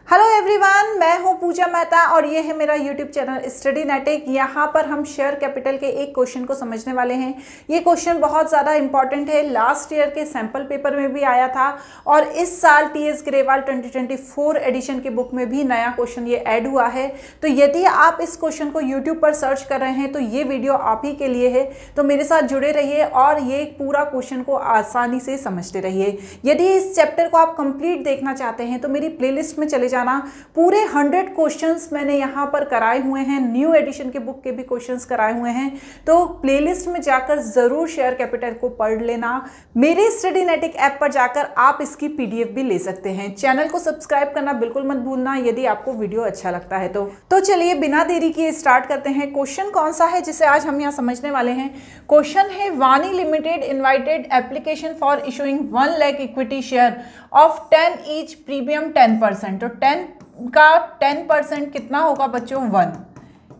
Hello everyone, मैं हूं पूजा मेहता और ये है मेरा यूट्यूब चैनल स्टडीनेटिक। यहाँ पर हम शेयर कैपिटल के एक क्वेश्चन को समझने वाले हैं। ये क्वेश्चन बहुत ज़्यादा इंपॉर्टेंट है, लास्ट ईयर के सैम्पल पेपर में भी आया था और इस साल टीएस ग्रेवाल 2024 एडिशन की बुक में भी नया क्वेश्चन ये ऐड हुआ है। तो यदि आप इस क्वेश्चन को यूट्यूब पर सर्च कर रहे हैं तो ये वीडियो आप ही के लिए है, तो मेरे साथ जुड़े रहिए और ये पूरा क्वेश्चन को आसानी से समझते रहिए। यदि इस चैप्टर को आप कंप्लीट देखना चाहते हैं तो मेरी प्लेलिस्ट में चले पूरे 100 क्वेश्चंस मैंने यहाँ पर कराए हुए हैं, न्यू एडिशन के बुक के भी क्वेश्चंस कराए हुए हैं। तो प्लेलिस्ट में जाकर जरूर शेयर कैपिटल को पढ़ लेना। मेरे स्टडीनेटिक ऐप पर जाकर आप इसकी पीडीएफ भी ले सकते हैं। चैनल को सब्सक्राइब करना बिल्कुल मत भूलना यदि आपको वीडियो अच्छा लगता है तो चलिए बिना देरी किए स्टार्ट करते हैं। क्वेश्चन कौन सा है जिसे आज हम यहाँ समझने वाले हैं? क्वेश्चन है वानी limited invited application for issuing 1 lakh equity share of 10 each, premium 10%। तो 10 का 10% कितना होगा बच्चों? 1।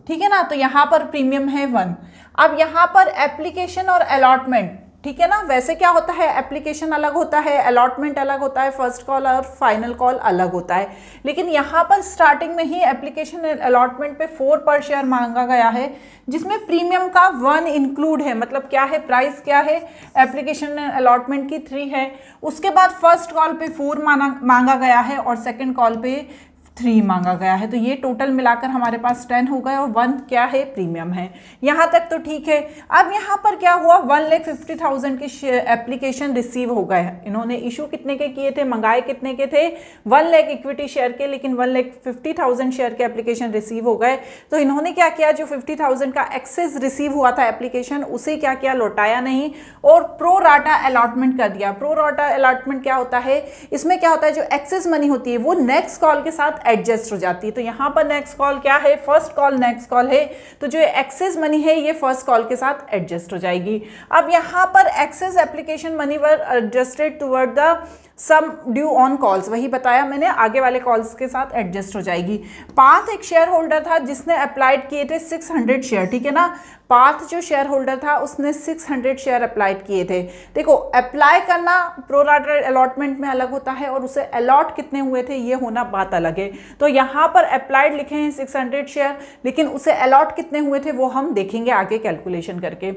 ठीक है ना, तो यहाँ पर प्रीमियम है 1। अब यहाँ पर एप्लीकेशन और अलॉटमेंट, ठीक है ना, वैसे क्या होता है, एप्लीकेशन अलग होता है, अलॉटमेंट अलग होता है, फर्स्ट कॉल और फाइनल कॉल अलग होता है। लेकिन यहाँ पर स्टार्टिंग में ही एप्लीकेशन अलॉटमेंट पे 4 पर शेयर मांगा गया है, जिसमें प्रीमियम का 1 इंक्लूड है। मतलब क्या है, प्राइस क्या है, एप्लीकेशन अलॉटमेंट की 3 है। उसके बाद फर्स्ट कॉल पे 4 मांगा गया है और सेकेंड कॉल पे 3 मांगा गया है। तो ये टोटल मिलाकर हमारे पास 10 हो गए और 1 क्या है, प्रीमियम है। यहाँ तक तो ठीक है। अब यहाँ पर क्या हुआ, 1,50,000 के एप्लीकेशन रिसीव हो गए। इन्होंने इशू कितने के किए थे, मंगाए कितने के थे? 1 लाख इक्विटी शेयर के, लेकिन 1,50,000 शेयर के एप्लीकेशन रिसीव हो गए। तो इन्होंने क्या किया, जो 50,000 का एक्सेस रिसीव हुआ था एप्लीकेशन, उसे क्या किया, लौटाया नहीं और प्रो राटा अलॉटमेंट कर दिया। प्रो राटा अलॉटमेंट क्या होता है, इसमें क्या होता है, जो एक्सेस मनी होती है वो नेक्स्ट कॉल के साथ एडजस्ट हो जाती है। तो यहां पर नेक्स्ट कॉल क्या है, फर्स्ट कॉल नेक्स्ट कॉल है, तो जो एक्सेस मनी है ये फर्स्ट कॉल के साथ एडजस्ट हो जाएगी। अब यहां पर excess application money were adjusted toward the sum due on calls, वही बताया मैंने, आगे वाले कॉल्स के साथ एडजस्ट हो जाएगी। पाथ एक शेयर होल्डर था जिसने अप्लाइड किए थे 600 शेयर, ठीक है ना। पाथ जो शेयर होल्डर था उसने 600 शेयर अप्लाइड किए थे। देखो, अप्लाई करना प्रो राटा अलॉटमेंट में अलग होता है और उसे अलॉट कितने हुए थे ये होना बात अलग है। तो यहाँ पर अप्लाइड लिखे हैं 600 शेयर, लेकिन उसे अलॉट कितने हुए थे वो हम देखेंगे आगे कैलकुलेशन करके।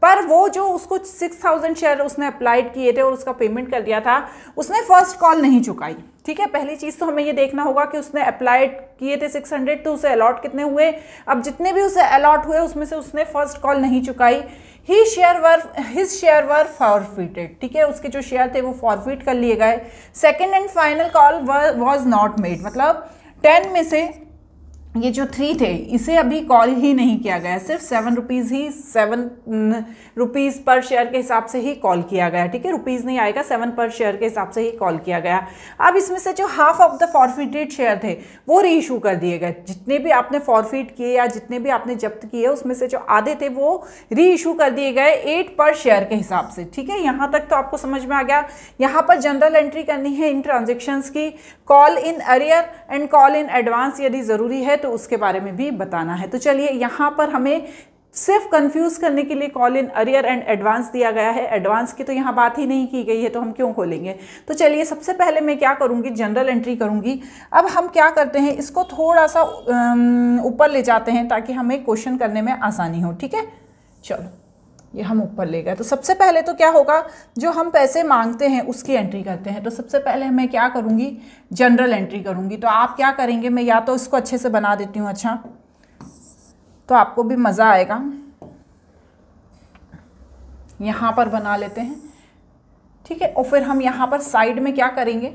पर वो जो उसको 6,000 शेयर उसने अप्लाइड किए थे और उसका पेमेंट कर दिया था, उसने फर्स्ट कॉल नहीं चुकाई। ठीक है, पहली चीज तो हमें ये देखना होगा कि उसने अप्लाइड किए थे 600, तो उसे अलॉट कितने हुए। अब जितने भी उसे अलॉट हुए उसमें से उसने फर्स्ट कॉल नहीं चुकाई। हिज शेयर वर फॉरफिटेड, ठीक है, उसके जो शेयर थे वो फॉरफिट कर लिए गए। Second and final call was not made, मतलब 10 में से ये जो 3 थे इसे अभी कॉल ही नहीं किया गया, सिर्फ 7 रुपीज़ ही, 7 रुपीज़ पर शेयर के हिसाब से ही कॉल किया गया। ठीक है, रुपीज़ नहीं आएगा, 7 पर शेयर के हिसाब से ही कॉल किया गया। अब इसमें से जो half of the forfeited share थे वो री इशू कर दिए गए। जितने भी आपने फॉरफिट किए या जितने भी आपने जब्त किए उसमें से जो आधे थे वो री इशू कर दिए गए 8 पर शेयर के हिसाब से। ठीक है, यहाँ तक तो आपको समझ में आ गया। यहाँ पर जनरल एंट्री करनी है इन ट्रांजेक्शन्स की, call in arrear and call in advance यदि ज़रूरी है तो उसके बारे में भी बताना है। तो चलिए, यहाँ पर हमें सिर्फ कंफ्यूज करने के लिए call in arrear and advance दिया गया है। एडवांस की तो यहाँ बात ही नहीं की गई है तो हम क्यों खोलेंगे। तो चलिए, सबसे पहले मैं क्या करूँगी, जनरल एंट्री करूँगी। अब हम क्या करते हैं, इसको थोड़ा सा ऊपर ले जाते हैं ताकि हमें क्वेश्चन करने में आसानी हो। ठीक है, चलो ये हम ऊपर ले गए। तो सबसे पहले तो क्या होगा, जो हम पैसे मांगते हैं उसकी एंट्री करते हैं। तो सबसे पहले मैं क्या करूँगी, जनरल एंट्री करूँगी। तो आप क्या करेंगे, मैं या तो इसको अच्छे से बना देती हूँ, अच्छा तो आपको भी मज़ा आएगा। यहाँ पर बना लेते हैं, ठीक है। और फिर हम यहाँ पर साइड में क्या करेंगे,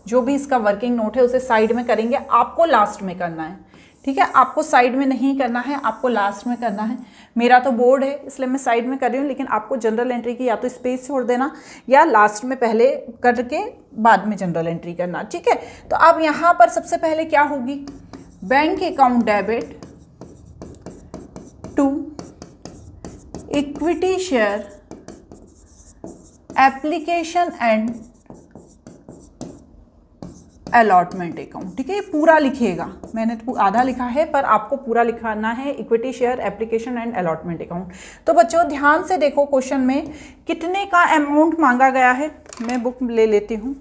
जो भी इसका वर्किंग नोट है उसे साइड में करेंगे। आपको लास्ट में करना है, ठीक है, आपको साइड में नहीं करना है, आपको लास्ट में करना है। मेरा तो बोर्ड है इसलिए मैं साइड में कर रही हूँ, लेकिन आपको जनरल एंट्री की या तो स्पेस छोड़ देना या लास्ट में पहले करके बाद में जनरल एंट्री करना। ठीक है, तो अब यहाँ पर सबसे पहले क्या होगी, bank account debit to equity share application and allotment account. ठीक है, ये पूरा लिखिएगा, मैंने तो आधा लिखा है पर आपको पूरा लिखाना है, equity share application and allotment account. तो बच्चों ध्यान से देखो, क्वेश्चन में कितने का अमाउंट मांगा गया है। मैं बुक ले लेती हूँ,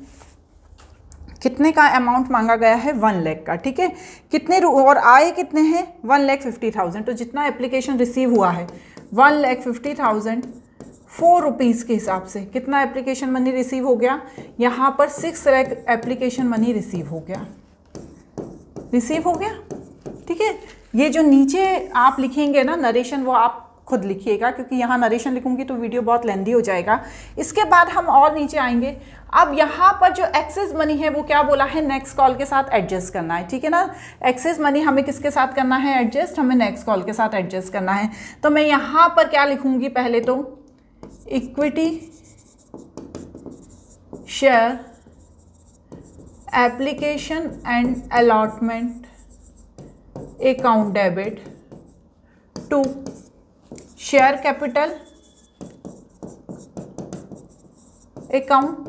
कितने का अमाउंट मांगा गया है, 1 लाख का, ठीक है। कितने और आए कितने हैं, 1,50,000। तो जितना एप्लीकेशन रिसीव हुआ है 1,50,000 4 रुपीज़ के हिसाब से कितना एप्लीकेशन मनी रिसीव हो गया, यहाँ पर 6 लाख एप्लीकेशन मनी रिसीव हो गया, ठीक है। ये जो नीचे आप लिखेंगे ना नरेशन, वो आप खुद लिखिएगा, क्योंकि यहाँ नरेशन लिखूंगी तो वीडियो बहुत लेंदी हो जाएगा। इसके बाद हम और नीचे आएंगे। अब यहाँ पर जो एक्सेस मनी है वो क्या बोला है, नेक्स्ट कॉल के साथ एडजस्ट करना है, ठीक है ना। एक्सेस मनी हमें किसके साथ करना है एडजस्ट, हमें नेक्स्ट कॉल के साथ एडजस्ट करना है। तो मैं यहाँ पर क्या लिखूंगी, पहले तो equity share application and allotment account debit to share capital account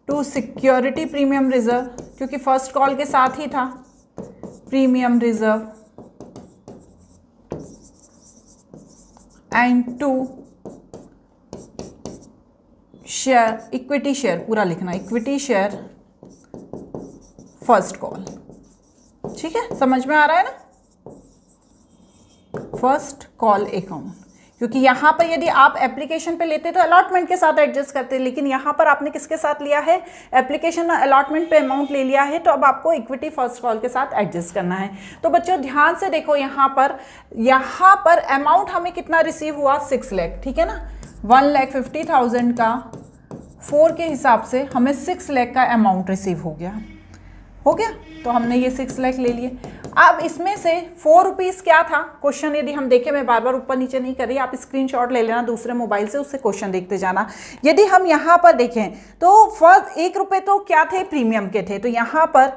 to security premium reserve, क्योंकि फर्स्ट कॉल के साथ ही था premium reserve, and to share equity share, पूरा लिखना इक्विटी शेयर फर्स्ट कॉल, ठीक है, समझ में आ रहा है ना। फर्स्ट कॉल अकाउंट, क्योंकि यहाँ पर यदि आप एप्लीकेशन पे लेते तो अलॉटमेंट के साथ एडजस्ट करते, लेकिन यहाँ पर आपने किसके साथ लिया है, एप्लीकेशन और अलॉटमेंट पे अमाउंट ले लिया है, तो अब आपको इक्विटी फर्स्ट कॉल के साथ एडजस्ट करना है। तो बच्चों ध्यान से देखो, यहाँ पर अमाउंट हमें कितना रिसीव हुआ, 6 लाख, ठीक है ना। 1,50,000 का 4 के हिसाब से हमें 6 लाख का अमाउंट रिसीव हो गया, तो हमने ये 6 लाख ले लिए। अब इसमें से 4 रुपीज़ क्या था, क्वेश्चन यदि हम देखें, मैं बार बार ऊपर नीचे नहीं कर रही, आप स्क्रीनशॉट ले लेना दूसरे मोबाइल से, उससे क्वेश्चन देखते जाना। यदि हम यहाँ पर देखें तो फर्स्ट 1 रुपये तो क्या थे, प्रीमियम के थे, तो यहाँ पर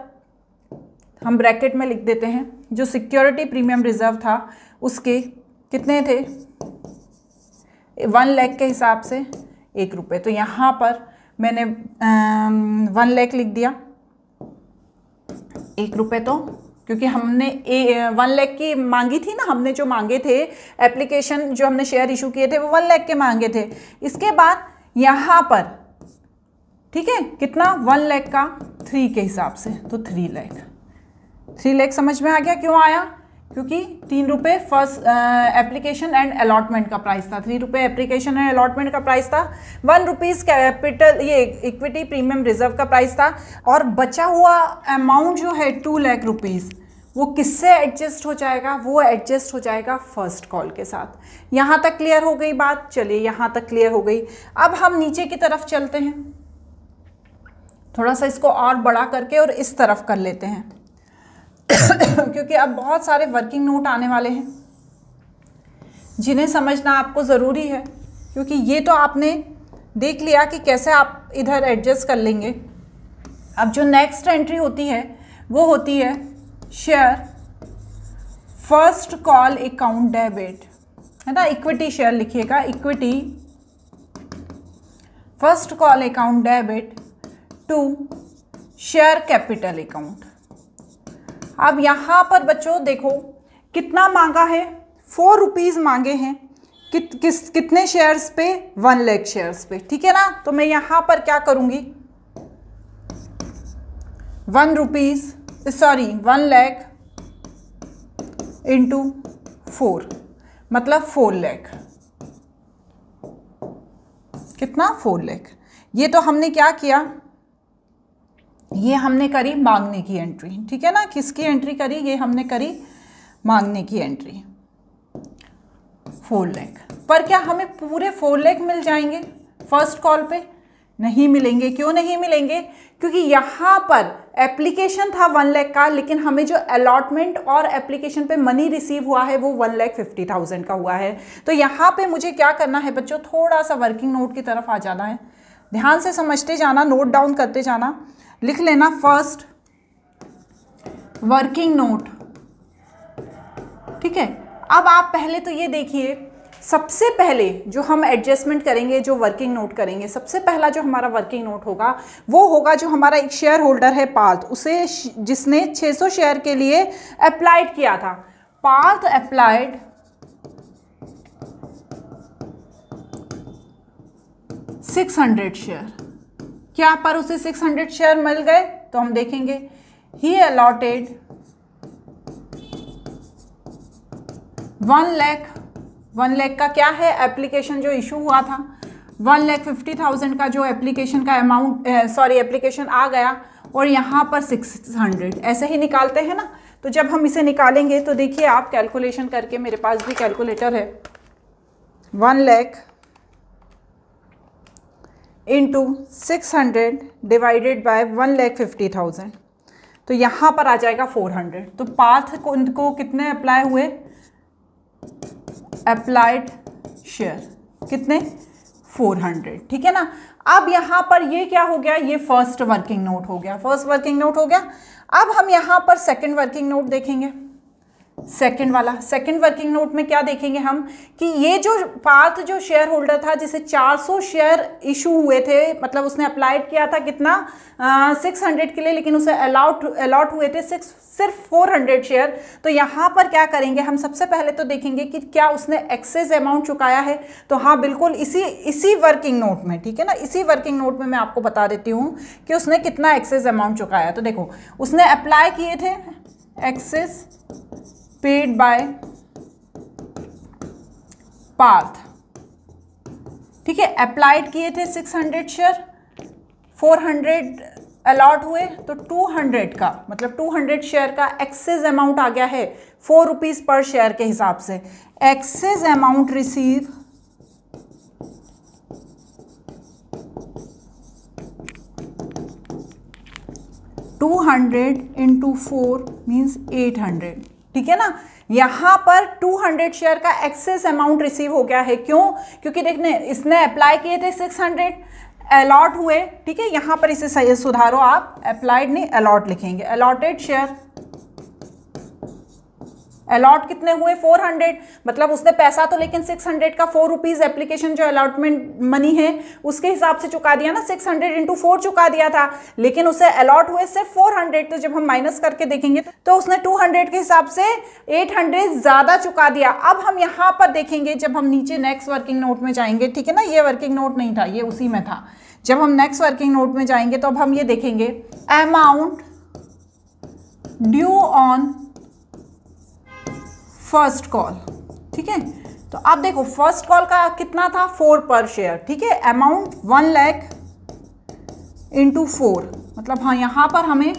हम ब्रैकेट में लिख देते हैं, जो सिक्योरिटी प्रीमियम रिजर्व था उसके कितने थे, 1 लाख के हिसाब से 1 रुपये, तो यहाँ पर मैंने 1 लाख लिख दिया, 1 रुपये, तो क्योंकि हमने 1 लाख की मांगी थी ना, हमने जो मांगे थे एप्लीकेशन, जो हमने शेयर इशू किए थे वो 1 लाख के मांगे थे। इसके बाद यहाँ पर, ठीक है, कितना, 1 लाख का 3 के हिसाब से, तो 3 लाख समझ में आ गया। क्यों आया, क्योंकि 3 रुपये फर्स्ट एप्लीकेशन एंड अलॉटमेंट का प्राइस था, 3 रुपये एप्लीकेशन एंड अलॉटमेंट का प्राइस था, 1 रुपीज़ कैपिटल ये इक्विटी प्रीमियम रिजर्व का प्राइस था, और बचा हुआ अमाउंट जो है 2 लाख रुपीज़, वो किससे एडजस्ट हो जाएगा, वो एडजस्ट हो जाएगा फर्स्ट कॉल के साथ। यहाँ तक क्लियर हो गई बात, चलिए यहाँ तक क्लियर हो गई। अब हम नीचे की तरफ चलते हैं, थोड़ा सा इसको और बड़ा करके और इस तरफ कर लेते हैं क्योंकि अब बहुत सारे वर्किंग नोट आने वाले हैं जिन्हें समझना आपको ज़रूरी है, क्योंकि ये तो आपने देख लिया कि कैसे आप इधर एडजस्ट कर लेंगे। अब जो नेक्स्ट एंट्री होती है वो होती है share first call account debit, है ना, इक्विटी शेयर लिखिएगा, equity first call account debit to share capital account. अब यहाँ पर बच्चों देखो कितना मांगा है, 4 रुपीज़ मांगे हैं, कितने शेयर्स पे, 1 लाख शेयर्स पे, ठीक है ना। तो मैं यहाँ पर क्या करूँगी, 1 लाख इंटू 4, मतलब 4 लाख, कितना, 4 लाख। ये तो हमने क्या किया, ये हमने करी मांगने की एंट्री, ठीक है ना। किसकी एंट्री करी, ये हमने करी मांगने की एंट्री, 4 लाख। पर क्या हमें पूरे 4 लाख मिल जाएंगे फर्स्ट कॉल पे, नहीं मिलेंगे। क्यों नहीं मिलेंगे, क्योंकि यहाँ पर एप्लीकेशन था 1 लाख का, लेकिन हमें जो अलॉटमेंट और एप्लीकेशन पे मनी रिसीव हुआ है वो 1,50,000 का हुआ है। तो यहाँ पे मुझे क्या करना है बच्चों, थोड़ा सा वर्किंग नोट की तरफ आ जाना है, ध्यान से समझते जाना, नोट डाउन करते जाना, लिख लेना फर्स्ट वर्किंग नोट, ठीक है। अब आप पहले तो ये देखिए, सबसे पहले जो हम एडजस्टमेंट करेंगे, जो वर्किंग नोट करेंगे, सबसे पहला जो हमारा वर्किंग नोट होगा वो होगा जो हमारा एक शेयर होल्डर है पार्थ, उसे जिसने 600 शेयर के लिए अप्लाइड किया था। पार्थ अप्लाइड 600 शेयर, क्या पर उसे 600 शेयर मिल गए, तो हम देखेंगे ही अलॉटेड 1 लाख का क्या है एप्लीकेशन जो इशू हुआ था, 1,50,000 का जो एप्लीकेशन का अमाउंट एप्लीकेशन आ गया, और यहाँ पर 600 ऐसे ही निकालते हैं ना। तो जब हम इसे निकालेंगे तो देखिए आप कैलकुलेशन करके, मेरे पास भी कैलकुलेटर है, 1 लाख इंटू 600 डिवाइडेड बाय 1,50,000, तो यहाँ पर आ जाएगा 400। तो पाथ को कितने अप्लाई हुए, अप्लाइड शेयर कितने 400, ठीक है ना। अब यहाँ पर ये क्या हो गया, ये फर्स्ट वर्किंग नोट हो गया, फर्स्ट वर्किंग नोट हो गया। अब हम यहाँ पर सेकंड वर्किंग नोट देखेंगे, सेकंड वाला। सेकंड वर्किंग नोट में क्या देखेंगे हम कि ये जो पार्थ जो शेयर होल्डर था जिसे 400 शेयर इशू हुए थे, मतलब उसने अप्लाइड किया था कितना 600 के लिए, लेकिन उसे अलॉट हुए थे सिर्फ 400 शेयर। तो यहाँ पर क्या करेंगे हम, सबसे पहले तो देखेंगे कि क्या उसने एक्सेस अमाउंट चुकाया है। तो हाँ बिल्कुल, इसी वर्किंग नोट में, ठीक है ना, इसी वर्किंग नोट में मैं आपको बता देती हूँ कि उसने कितना एक्सेस अमाउंट चुकाया। तो देखो उसने अप्लाई किए थे एक्सेस पेड बाय पार्थ, ठीक है, अप्लाइड किए थे 600 शेयर, 400 अलॉट हुए, तो 200 का मतलब 200 शेयर का एक्सेस अमाउंट आ गया है 4 रुपीज पर शेयर के हिसाब से। Excess amount receive into 4 means 800, ठीक है ना। यहां पर 200 शेयर का एक्सेस अमाउंट रिसीव हो गया है, क्यों, क्योंकि देखने इसने अप्लाई किए थे 600, अलॉट हुए, ठीक है। यहां पर इसे सुधारो आप, अप्लाइड नहीं अलॉट लिखेंगे, अलॉटेड शेयर, अलॉट कितने हुए 400, मतलब उसने पैसा तो लेकिन 600 का 4 रुपीज एप्लीकेशन जो अलॉटमेंट मनी है उसके हिसाब से चुका दिया ना, 600 इंटू 4 चुका दिया था, लेकिन उसे अलॉट हुए सिर्फ 400। तो जब हम माइनस करके देखेंगे तो उसने 200 के हिसाब से 800 ज्यादा चुका दिया। अब हम यहाँ पर देखेंगे, जब हम नीचे नेक्स्ट वर्किंग नोट में जाएंगे, ठीक है ना, ये वर्किंग नोट नहीं था, ये उसी में था। जब हम नेक्स्ट वर्किंग नोट में जाएंगे तो अब हम ये देखेंगे amount due on first call, ठीक है। तो अब देखो फर्स्ट कॉल का कितना था 4 पर शेयर, ठीक है, अमाउंट 1 लाख इंटू 4, मतलब हाँ यहाँ पर हमें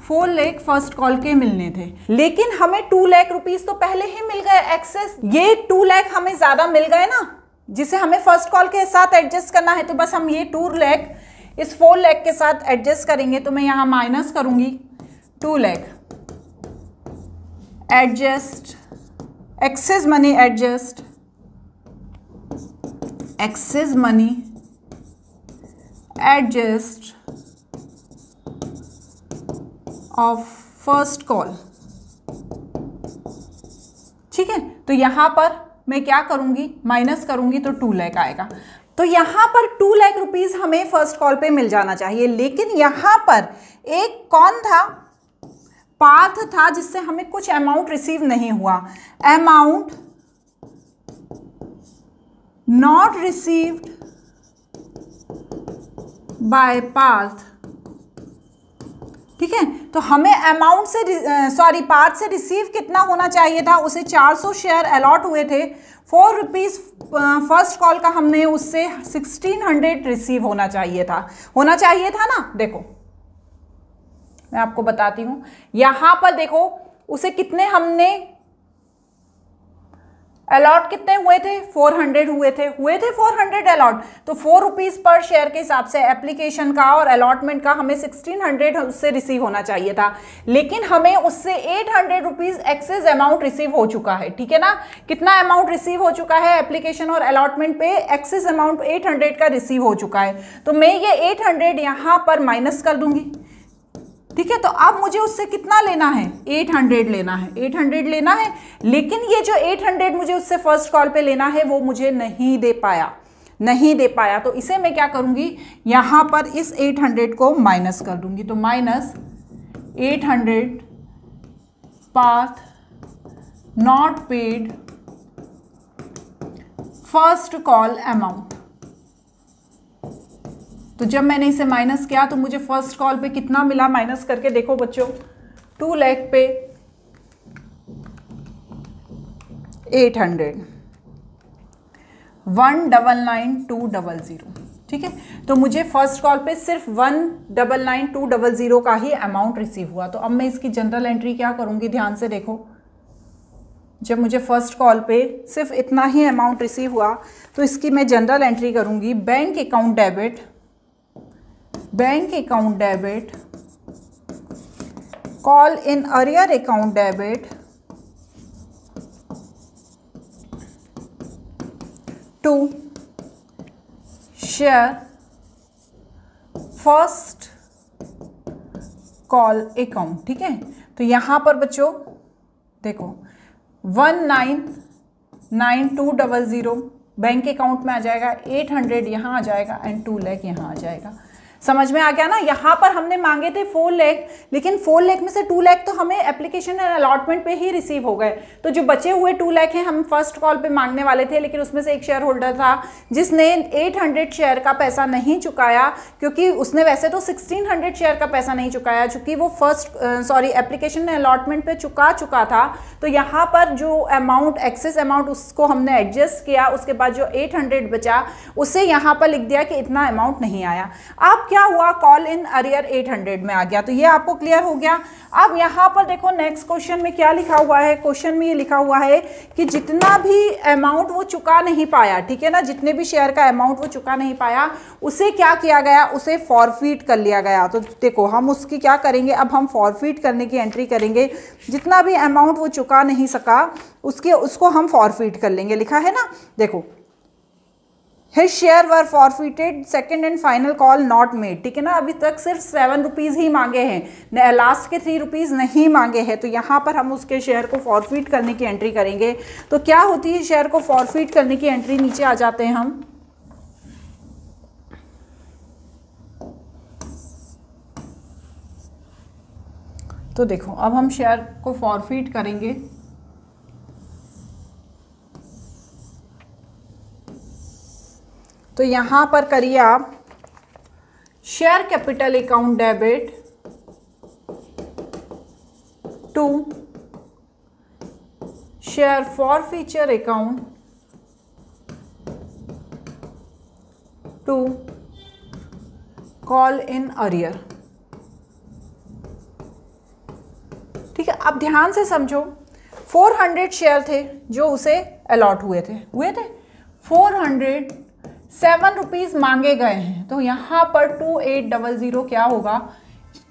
4 लाख फर्स्ट कॉल के मिलने थे, लेकिन हमें 2 लाख रुपीज तो पहले ही मिल गए एक्सेस। ये 2 लाख हमें ज्यादा मिल गए ना, जिसे हमें फर्स्ट कॉल के साथ एडजस्ट करना है। तो बस हम ये 2 लाख इस 4 लाख के साथ एडजस्ट करेंगे, तो मैं यहाँ माइनस करूंगी 2 lakh, adjust excess money, adjust excess money, adjust of first call, ठीक है। तो यहां पर मैं क्या करूंगी, माइनस करूंगी तो 2 लाख आएगा। तो यहां पर 2 लाख रुपीज हमें फर्स्ट कॉल पे मिल जाना चाहिए, लेकिन यहां पर एक कौन था, पार्थ था, जिससे हमें कुछ अमाउंट रिसीव नहीं हुआ। Amount not received by Parth, ठीक है। तो हमें अमाउंट से पार्थ से रिसीव कितना होना चाहिए था, उसे 400 शेयर अलॉट हुए थे, 4 रुपीज फर्स्ट कॉल का हमने उससे 1600 रिसीव होना चाहिए था ना। देखो मैं आपको बताती हूं, यहां पर देखो उसे कितने हमने अलॉट कितने हुए थे 400 हुए थे 400 अलॉट। तो 4 रुपीज पर शेयर के हिसाब से एप्लीकेशन का और अलॉटमेंट का हमें 1600 उससे रिसीव होना चाहिए था, लेकिन हमें उससे 800 रुपीज एक्सेस अमाउंट रिसीव हो चुका है, ठीक है ना। कितना अमाउंट रिसीव हो चुका है एप्लीकेशन और अलॉटमेंट पे, एक्सेस अमाउंट 800 का रिसीव हो चुका है। तो मैं ये 800 यहां पर माइनस कर दूंगी, ठीक है। तो अब मुझे उससे कितना लेना है, 800 लेना है, 800 लेना है, लेकिन ये जो 800 मुझे उससे फर्स्ट कॉल पे लेना है वो मुझे नहीं दे पाया। तो इसे मैं क्या करूंगी, यहां पर इस 800 को माइनस कर दूंगी। तो minus 800 Parth not paid first call amount, तो जब मैंने इसे माइनस किया तो मुझे फर्स्ट कॉल पे कितना मिला, माइनस करके देखो बच्चों, 2 लाख पे 800, 1,99,200, ठीक है। तो मुझे फर्स्ट कॉल पे सिर्फ 1,99,200 का ही अमाउंट रिसीव हुआ। तो अब मैं इसकी जनरल एंट्री क्या करूंगी, ध्यान से देखो। जब मुझे फर्स्ट कॉल पे सिर्फ इतना ही अमाउंट रिसीव हुआ तो इसकी मैं जनरल एंट्री करूंगी, bank account debit, call in arrear account debit to share first call account, ठीक है। तो यहां पर बच्चों देखो 1,99,200 बैंक अकाउंट में आ जाएगा, 800 यहाँ आ जाएगा एंड 2 लाख यहाँ आ जाएगा। समझ में आ गया ना। यहाँ पर हमने मांगे थे 4 लाख, लेकिन 4 लाख में से 2 लाख तो हमें एप्लीकेशन एंड अलॉटमेंट पे ही रिसीव हो गए। तो जो बचे हुए 2 लाख हैं हम फर्स्ट कॉल पे मांगने वाले थे, लेकिन उसमें से एक शेयर होल्डर था जिसने 800 शेयर का पैसा नहीं चुकाया, क्योंकि उसने वैसे तो 1600 शेयर का पैसा नहीं चुकाया, चूंकि वो एप्लीकेशन एंड अलॉटमेंट पे चुका था। तो यहाँ पर जो अमाउंट एक्सेस अमाउंट उसको हमने एडजस्ट किया, उसके बाद जो 800 बचा उसे यहाँ पर लिख दिया कि इतना अमाउंट नहीं आया। अब क्या हुआ, कॉल इन अरियर 800 में आ गया। तो ये आपको क्लियर हो गया। अब यहाँ पर देखो नेक्स्ट क्वेश्चन में क्या लिखा हुआ है। क्वेश्चन में ये लिखा हुआ है कि जितना भी अमाउंट वो चुका नहीं पाया, ठीक है ना, जितने भी शेयर का अमाउंट वो चुका नहीं पाया उसे क्या किया गया, उसे फॉरफीट कर लिया गया। तो देखो हम उसकी क्या करेंगे, अब हम फॉरफीट करने की एंट्री करेंगे। जितना भी अमाउंट वो चुका नहीं सका उसको हम फॉरफीट कर लेंगे। लिखा है ना, देखो His share were forfeited, second and final call not made, ठीक है ना। अभी तक सिर्फ 7 रुपीज़ ही मांगे हैं, लास्ट के 3 रुपीज़ नहीं मांगे हैं। तो यहाँ पर हम उसके शेयर को फॉरफीट करने की एंट्री करेंगे। तो क्या होती है शेयर को फॉरफीट करने की एंट्री, नीचे आ जाते हैं हम। तो देखो अब हम शेयर को फॉरफीट करेंगे। तो यहाँ पर करिए आप share capital account debit to share forfeiture account to call in arrear, ठीक है। अब ध्यान से समझो, 400 शेयर थे जो उसे अलॉट हुए थे 400, 7 रुपीज़ मांगे गए हैं। तो यहाँ पर 2800 क्या होगा,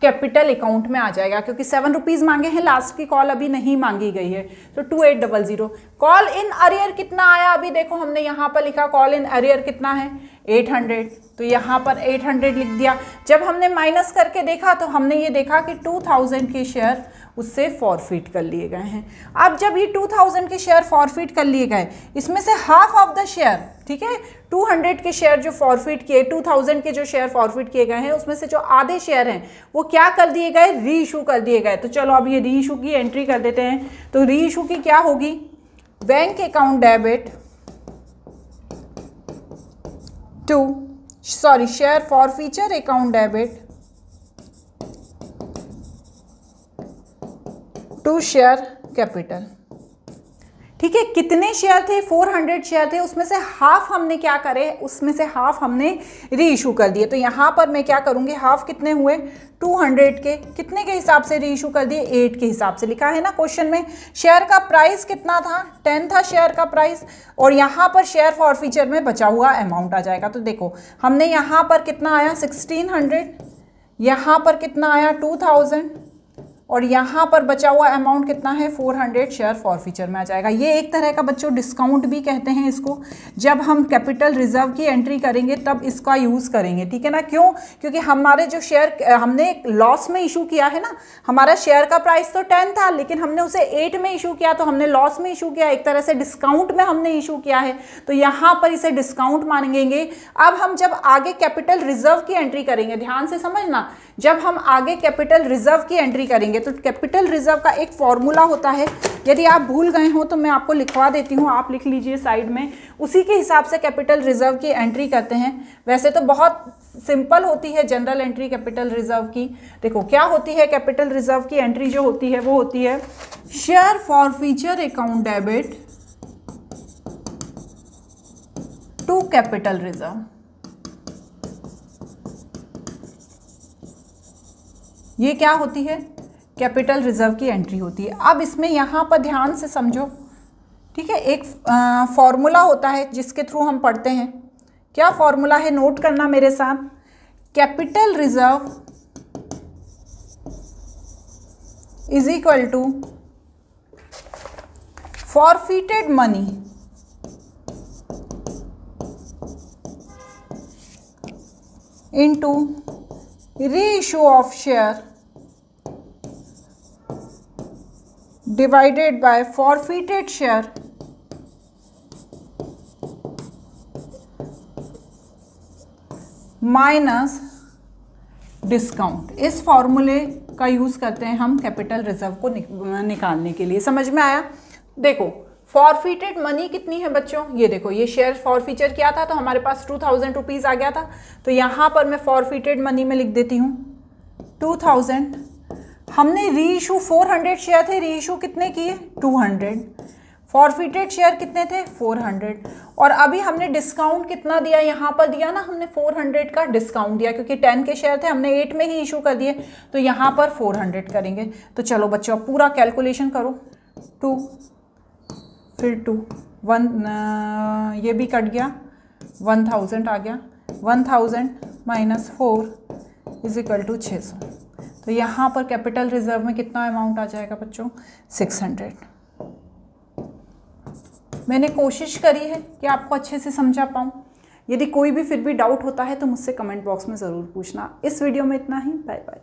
कैपिटल अकाउंट में आ जाएगा, क्योंकि 7 रुपीज़ मांगे हैं, लास्ट की कॉल अभी नहीं मांगी गई है। तो 2800। कॉल इन अरियर कितना आया, अभी देखो हमने यहाँ पर लिखा कॉल इन अरियर कितना है, 800। तो यहाँ पर 800 लिख दिया। जब हमने माइनस करके देखा तो हमने ये देखा कि 2000 के शेयर उससे फॉरफिट कर लिए गए हैं। अब जब ये 2000 के शेयर फॉरफिट कर लिए गए, इसमें से हाफ ऑफ द शेयर, ठीक है, 200 के शेयर जो फॉरफिट किए, 2000 के जो शेयर फॉरफिट किए गए हैं उसमें से जो आधे शेयर हैं वो क्या कर दिए गए, री इशू कर दिए गए। तो चलो अब ये री इशू की एंट्री कर देते हैं। तो री इशू की क्या होगी, bank account debit to share forfeiture account debit to share capital, ठीक है। कितने शेयर थे, 400 शेयर थे, उसमें से हाफ हमने क्या करे, उसमें से हाफ हमने री इशू कर दिए। तो यहाँ पर मैं क्या करूँगी, हाफ कितने हुए, 200 के कितने के हिसाब से री इशू कर दिए, 8 के हिसाब से। लिखा है ना क्वेश्चन में। शेयर का प्राइस कितना था, 10 था शेयर का प्राइस, और यहाँ पर शेयर फॉरफीचर में बचा हुआ अमाउंट आ जाएगा। तो देखो हमने यहाँ पर कितना आया 1600, यहाँ पर कितना आया 2000, और यहाँ पर बचा हुआ अमाउंट कितना है 400 शेयर फॉरफीचर में आ जाएगा। ये एक तरह का बच्चों डिस्काउंट भी कहते हैं इसको। जब हम कैपिटल रिजर्व की एंट्री करेंगे तब इसका यूज़ करेंगे, ठीक है ना। क्यों, क्योंकि हमारे जो शेयर हमने लॉस में इशू किया है ना, हमारा शेयर का प्राइस तो 10 था लेकिन हमने उसे 8 में इशू किया, तो हमने लॉस में इशू किया, एक तरह से डिस्काउंट में हमने इशू किया है। तो यहाँ पर इसे डिस्काउंट मानेंगे। अब हम जब आगे कैपिटल रिजर्व की एंट्री करेंगे, ध्यान से समझना, जब हम आगे कैपिटल रिजर्व की एंट्री करेंगे तो कैपिटल रिजर्व का एक फॉर्मूला होता है, यदि आप भूल गए हो तो मैं आपको लिखवा देती हूँ, आप लिख लीजिए साइड में। उसी के हिसाब से कैपिटल रिजर्व की एंट्री करते हैं। वैसे तो बहुत सिंपल होती है जनरल एंट्री कैपिटल रिजर्व की। देखो क्या होती है कैपिटल रिजर्व की एंट्री जो होती है वो होती है share forfeiture account debit to capital reserve. ये क्या होती है? कैपिटल रिजर्व की एंट्री होती है। अब इसमें यहाँ पर ध्यान से समझो, ठीक है। एक फॉर्मूला होता है जिसके थ्रू हम पढ़ते हैं। क्या फॉर्मूला है? नोट करना मेरे साथ। Capital reserve is equal to forfeited money into reissue of share divided by forfeited share minus discount. इस फॉर्मूले का यूज़ करते हैं हम कैपिटल रिजर्व को निकालने के लिए। समझ में आया? देखो फॉरफिटेड मनी कितनी है बच्चों? ये देखो, ये शेयर फॉरफीचर किया था तो हमारे पास 2000 रुपीज़ आ गया था। तो यहाँ पर मैं फॉरफिटेड मनी में लिख देती हूँ 2000। हमने री इशू 400 शेयर थे, री इशू कितने किए? 200। फॉरफिटेड शेयर कितने थे? 400। और अभी हमने डिस्काउंट कितना दिया? यहाँ पर दिया ना हमने 400 का डिस्काउंट दिया, क्योंकि 10 के शेयर थे, हमने 8 में ही इशू कर दिए, तो यहाँ पर 400 करेंगे। तो चलो बच्चों पूरा कैलकुलेशन करो। 2 फिर 2 1 ये भी कट गया, 1000 आ गया। 1000 माइनस 4 इज इक्वल टू 600। तो यहाँ पर कैपिटल रिजर्व में कितना अमाउंट आ जाएगा बच्चों? 600। मैंने कोशिश करी है कि आपको अच्छे से समझा पाऊँ। यदि कोई भी फिर भी डाउट होता है तो मुझसे कमेंट बॉक्स में ज़रूर पूछना। इस वीडियो में इतना ही। Bye bye.